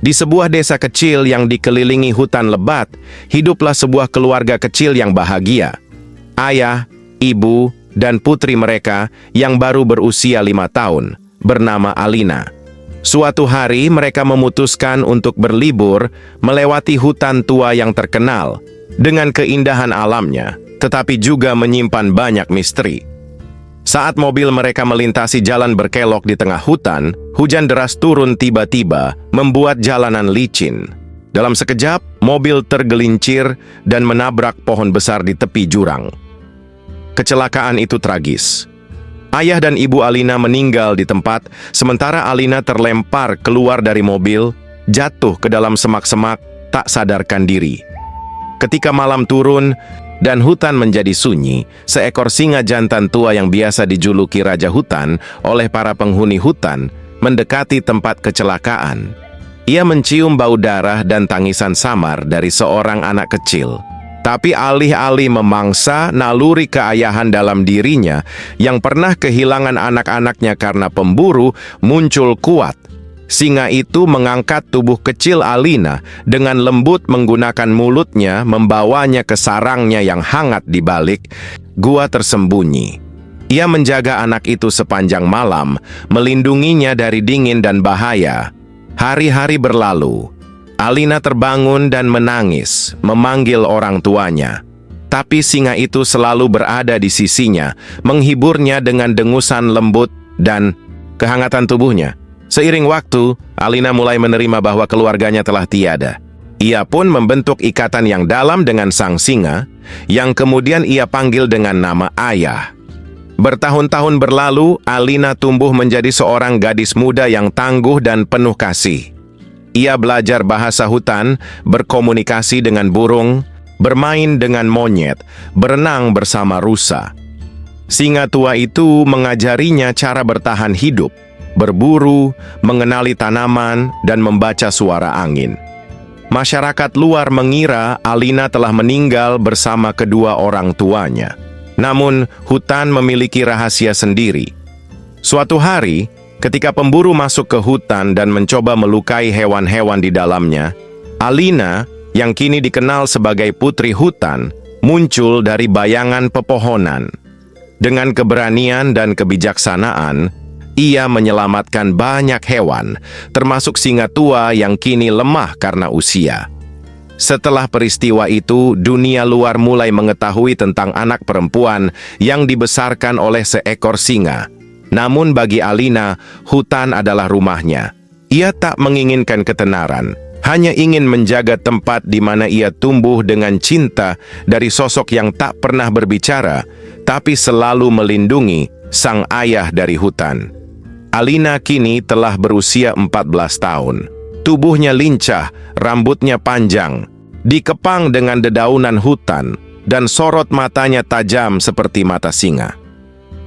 Di sebuah desa kecil yang dikelilingi hutan lebat, hiduplah sebuah keluarga kecil yang bahagia. Ayah, ibu, dan putri mereka yang baru berusia 5 tahun, bernama Alina. Suatu hari mereka memutuskan untuk berlibur melewati hutan tua yang terkenal dengan keindahan alamnya, tetapi juga menyimpan banyak misteri. Saat mobil mereka melintasi jalan berkelok di tengah hutan, hujan deras turun tiba-tiba, membuat jalanan licin. Dalam sekejap, mobil tergelincir dan menabrak pohon besar di tepi jurang. Kecelakaan itu tragis. Ayah dan ibu Alina meninggal di tempat, sementara Alina terlempar keluar dari mobil, jatuh ke dalam semak-semak, tak sadarkan diri. Ketika malam turun dan hutan menjadi sunyi, seekor singa jantan tua yang biasa dijuluki Raja Hutan oleh para penghuni hutan mendekati tempat kecelakaan. Ia mencium bau darah dan tangisan samar dari seorang anak kecil. Tapi alih-alih memangsa naluri keayahan dalam dirinya yang pernah kehilangan anak-anaknya karena pemburu muncul kuat. Singa itu mengangkat tubuh kecil Alina dengan lembut menggunakan mulutnya membawanya ke sarangnya yang hangat di balik gua tersembunyi. Ia menjaga anak itu sepanjang malam, melindunginya dari dingin dan bahaya. Hari-hari berlalu. Alina terbangun dan menangis, memanggil orang tuanya. Tapi singa itu selalu berada di sisinya, menghiburnya dengan dengusan lembut dan kehangatan tubuhnya. Seiring waktu, Alina mulai menerima bahwa keluarganya telah tiada. Ia pun membentuk ikatan yang dalam dengan sang singa, yang kemudian ia panggil dengan nama Ayah. Bertahun-tahun berlalu, Alina tumbuh menjadi seorang gadis muda yang tangguh dan penuh kasih. Ia belajar bahasa hutan, berkomunikasi dengan burung, bermain dengan monyet, berenang bersama rusa. Singa tua itu mengajarinya cara bertahan hidup, berburu, mengenali tanaman, dan membaca suara angin. Masyarakat luar mengira Alina telah meninggal bersama kedua orang tuanya. Namun, hutan memiliki rahasia sendiri. Suatu hari, ketika pemburu masuk ke hutan dan mencoba melukai hewan-hewan di dalamnya, Alina, yang kini dikenal sebagai Putri Hutan, muncul dari bayangan pepohonan. Dengan keberanian dan kebijaksanaan, ia menyelamatkan banyak hewan, termasuk singa tua yang kini lemah karena usia. Setelah peristiwa itu, dunia luar mulai mengetahui tentang anak perempuan yang dibesarkan oleh seekor singa. Namun bagi Alina, hutan adalah rumahnya. Ia tak menginginkan ketenaran, hanya ingin menjaga tempat di mana ia tumbuh dengan cinta dari sosok yang tak pernah berbicara, tapi selalu melindungi sang ayah dari hutan. Alina kini telah berusia 14 tahun. Tubuhnya lincah, rambutnya panjang, dikepang dengan dedaunan hutan, dan sorot matanya tajam seperti mata singa.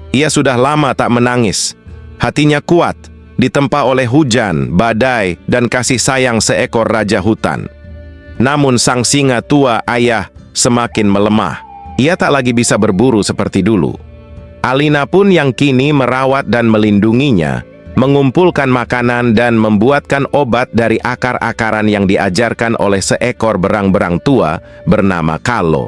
Ia sudah lama tak menangis. Hatinya kuat, ditempa oleh hujan, badai, dan kasih sayang seekor raja hutan. Namun sang singa tua ayah semakin melemah. Ia tak lagi bisa berburu seperti dulu. Alina pun yang kini merawat dan melindunginya, mengumpulkan makanan dan membuatkan obat dari akar-akaran yang diajarkan oleh seekor berang-berang tua bernama Kalo.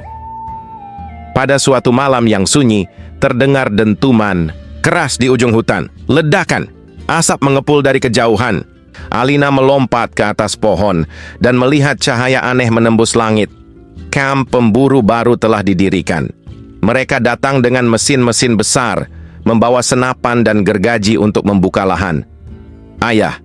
Pada suatu malam yang sunyi, terdengar dentuman keras di ujung hutan. Ledakan, asap mengepul dari kejauhan. Alina melompat ke atas pohon dan melihat cahaya aneh menembus langit. Kamp pemburu baru telah didirikan. Mereka datang dengan mesin-mesin besar, membawa senapan dan gergaji untuk membuka lahan. "Ayah,"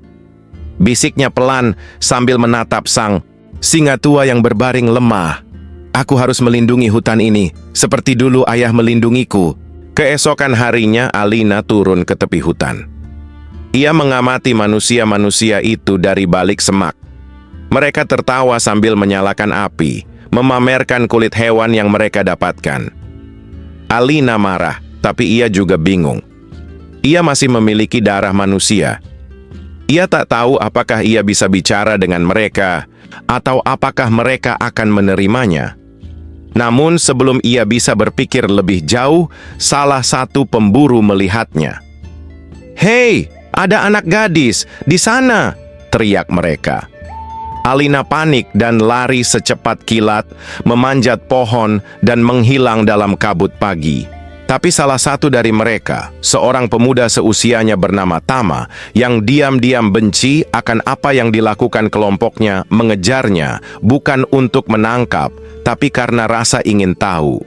bisiknya pelan sambil menatap sang singa tua yang berbaring lemah. "Aku harus melindungi hutan ini, seperti dulu ayah melindungiku." Keesokan harinya, Alina turun ke tepi hutan. Ia mengamati manusia-manusia itu dari balik semak. Mereka tertawa sambil menyalakan api, memamerkan kulit hewan yang mereka dapatkan. Alina marah, tapi ia juga bingung. Ia masih memiliki darah manusia. Ia tak tahu apakah ia bisa bicara dengan mereka, atau apakah mereka akan menerimanya. Namun sebelum ia bisa berpikir lebih jauh, salah satu pemburu melihatnya. "Hei, ada anak gadis di sana!" teriak mereka. Alina panik dan lari secepat kilat, memanjat pohon dan menghilang dalam kabut pagi. Tapi salah satu dari mereka, seorang pemuda seusianya bernama Tama, yang diam-diam benci akan apa yang dilakukan kelompoknya, mengejarnya, bukan untuk menangkap, tapi karena rasa ingin tahu.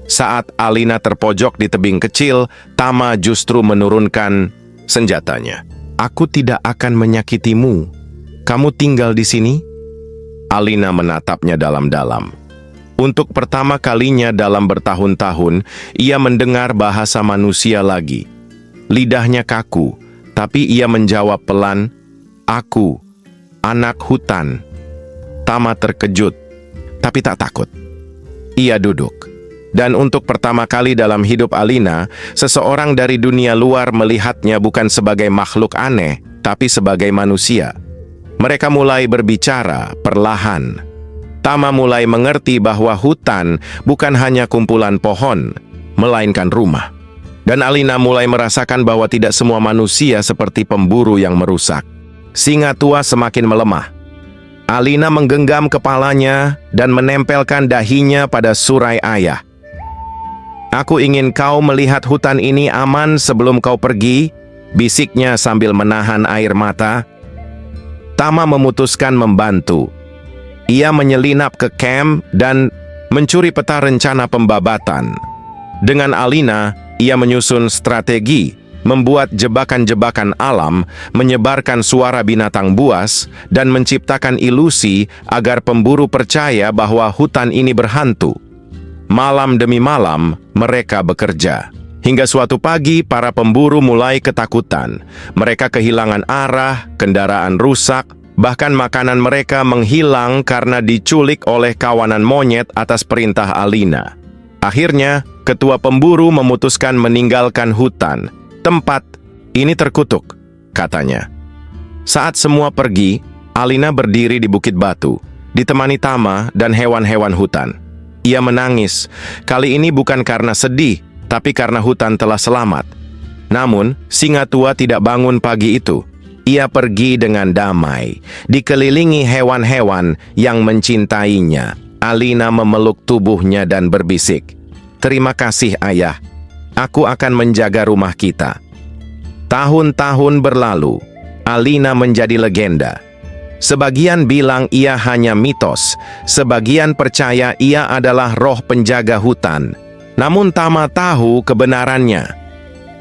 Saat Alina terpojok di tebing kecil, Tama justru menurunkan senjatanya. "Aku tidak akan menyakitimu. Kamu tinggal di sini?" Alina menatapnya dalam-dalam. Untuk pertama kalinya dalam bertahun-tahun, ia mendengar bahasa manusia lagi. Lidahnya kaku, tapi ia menjawab pelan, "Aku, anak hutan." Tama terkejut, tapi tak takut. Ia duduk. Dan untuk pertama kali dalam hidup Alina, seseorang dari dunia luar melihatnya bukan sebagai makhluk aneh, tapi sebagai manusia. Mereka mulai berbicara perlahan. Tama mulai mengerti bahwa hutan bukan hanya kumpulan pohon, melainkan rumah. Dan Alina mulai merasakan bahwa tidak semua manusia seperti pemburu yang merusak. Singa tua semakin melemah. Alina menggenggam kepalanya dan menempelkan dahinya pada surai ayah. "Aku ingin kau melihat hutan ini aman sebelum kau pergi," bisiknya sambil menahan air mata. Tama memutuskan membantu. Ia menyelinap ke camp dan mencuri peta rencana pembabatan. Dengan Alina, ia menyusun strategi, membuat jebakan-jebakan alam, menyebarkan suara binatang buas, dan menciptakan ilusi agar pemburu percaya bahwa hutan ini berhantu. Malam demi malam, mereka bekerja. Hingga suatu pagi, para pemburu mulai ketakutan. Mereka kehilangan arah, kendaraan rusak, bahkan makanan mereka menghilang karena diculik oleh kawanan monyet atas perintah Alina. Akhirnya, ketua pemburu memutuskan meninggalkan hutan. "Tempat ini terkutuk," katanya. Saat semua pergi, Alina berdiri di bukit batu, ditemani Tama dan hewan-hewan hutan. Ia menangis, kali ini bukan karena sedih, tapi karena hutan telah selamat. Namun, singa tua tidak bangun pagi itu. Ia pergi dengan damai, dikelilingi hewan-hewan yang mencintainya. Alina memeluk tubuhnya dan berbisik, "Terima kasih, Ayah. Aku akan menjaga rumah kita." Tahun-tahun berlalu, Alina menjadi legenda. Sebagian bilang ia hanya mitos, sebagian percaya ia adalah roh penjaga hutan. Namun Tama tahu kebenarannya.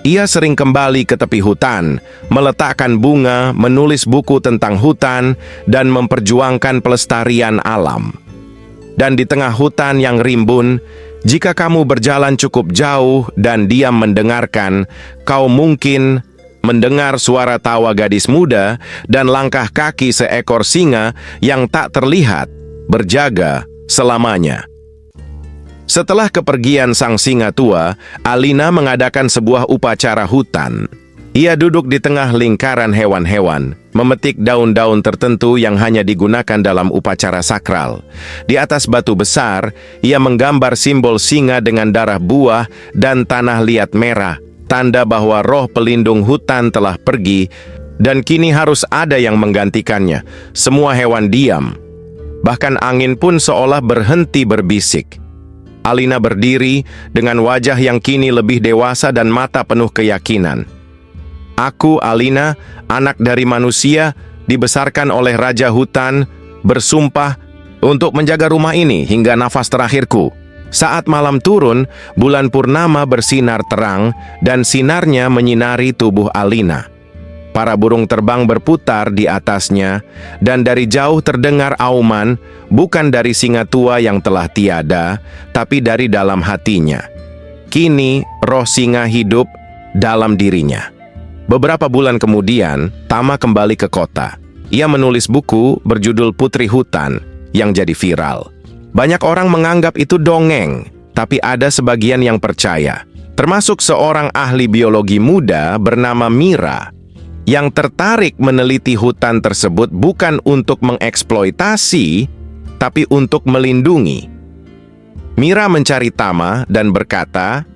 Ia sering kembali ke tepi hutan, meletakkan bunga, menulis buku tentang hutan, dan memperjuangkan pelestarian alam. Dan di tengah hutan yang rimbun, jika kamu berjalan cukup jauh dan diam mendengarkan, kau mungkin mendengar suara tawa gadis muda dan langkah kaki seekor singa yang tak terlihat, berjaga selamanya. Setelah kepergian sang singa tua, Alina mengadakan sebuah upacara hutan. Ia duduk di tengah lingkaran hewan-hewan, memetik daun-daun tertentu yang hanya digunakan dalam upacara sakral. Di atas batu besar, ia menggambar simbol singa dengan darah buah dan tanah liat merah, tanda bahwa roh pelindung hutan telah pergi dan kini harus ada yang menggantikannya. Semua hewan diam. Bahkan angin pun seolah berhenti berbisik. Alina berdiri dengan wajah yang kini lebih dewasa dan mata penuh keyakinan. "Aku, Alina, anak dari manusia, dibesarkan oleh Raja Hutan, bersumpah untuk menjaga rumah ini hingga nafas terakhirku." Saat malam turun, bulan purnama bersinar terang dan sinarnya menyinari tubuh Alina. Para burung terbang berputar di atasnya, dan dari jauh terdengar auman, bukan dari singa tua yang telah tiada, tapi dari dalam hatinya. Kini, roh singa hidup dalam dirinya. Beberapa bulan kemudian, Tama kembali ke kota. Ia menulis buku berjudul Putri Hutan, yang jadi viral. Banyak orang menganggap itu dongeng, tapi ada sebagian yang percaya. Termasuk seorang ahli biologi muda bernama Mira, yang tertarik meneliti hutan tersebut bukan untuk mengeksploitasi, tapi untuk melindungi. Mira mencari Tama dan berkata,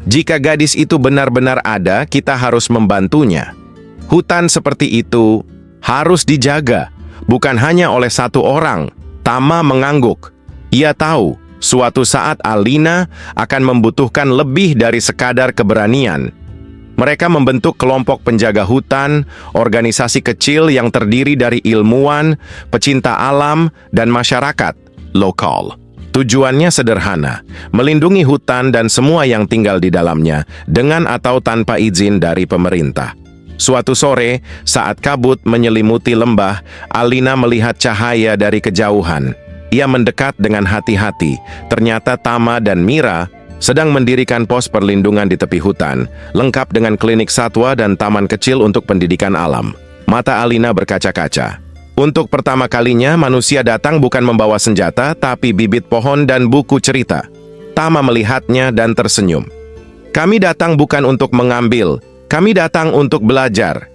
"Jika gadis itu benar-benar ada, kita harus membantunya. Hutan seperti itu harus dijaga, bukan hanya oleh satu orang. Tama mengangguk. Ia tahu suatu saat Alina akan membutuhkan lebih dari sekadar keberanian. Mereka membentuk kelompok penjaga hutan, organisasi kecil yang terdiri dari ilmuwan, pecinta alam, dan masyarakat lokal. Tujuannya sederhana, melindungi hutan dan semua yang tinggal di dalamnya, dengan atau tanpa izin dari pemerintah. Suatu sore, saat kabut menyelimuti lembah, Alina melihat cahaya dari kejauhan. Ia mendekat dengan hati-hati. Ternyata Tama dan Mira sedang mendirikan pos perlindungan di tepi hutan, lengkap dengan klinik satwa dan taman kecil untuk pendidikan alam. Mata Alina berkaca-kaca. Untuk pertama kalinya, manusia datang bukan membawa senjata, tapi bibit pohon dan buku cerita. Tama melihatnya dan tersenyum. Kami datang bukan untuk mengambil, kami datang untuk belajar.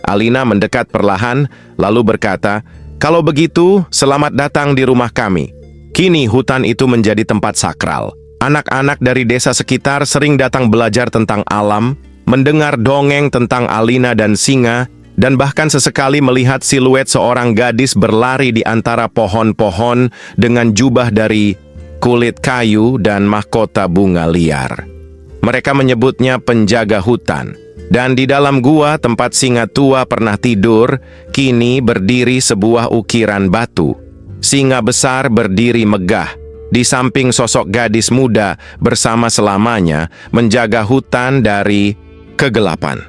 Alina mendekat perlahan, lalu berkata, "Kalau begitu, selamat datang di rumah kami." Kini hutan itu menjadi tempat sakral. Anak-anak dari desa sekitar sering datang belajar tentang alam, mendengar dongeng tentang Alina dan singa, dan bahkan sesekali melihat siluet seorang gadis berlari di antara pohon-pohon dengan jubah dari kulit kayu dan mahkota bunga liar. Mereka menyebutnya penjaga hutan. Dan di dalam gua tempat singa tua pernah tidur, kini berdiri sebuah ukiran batu. Singa besar berdiri megah di samping sosok gadis muda bersama selamanya menjaga hutan dari kegelapan.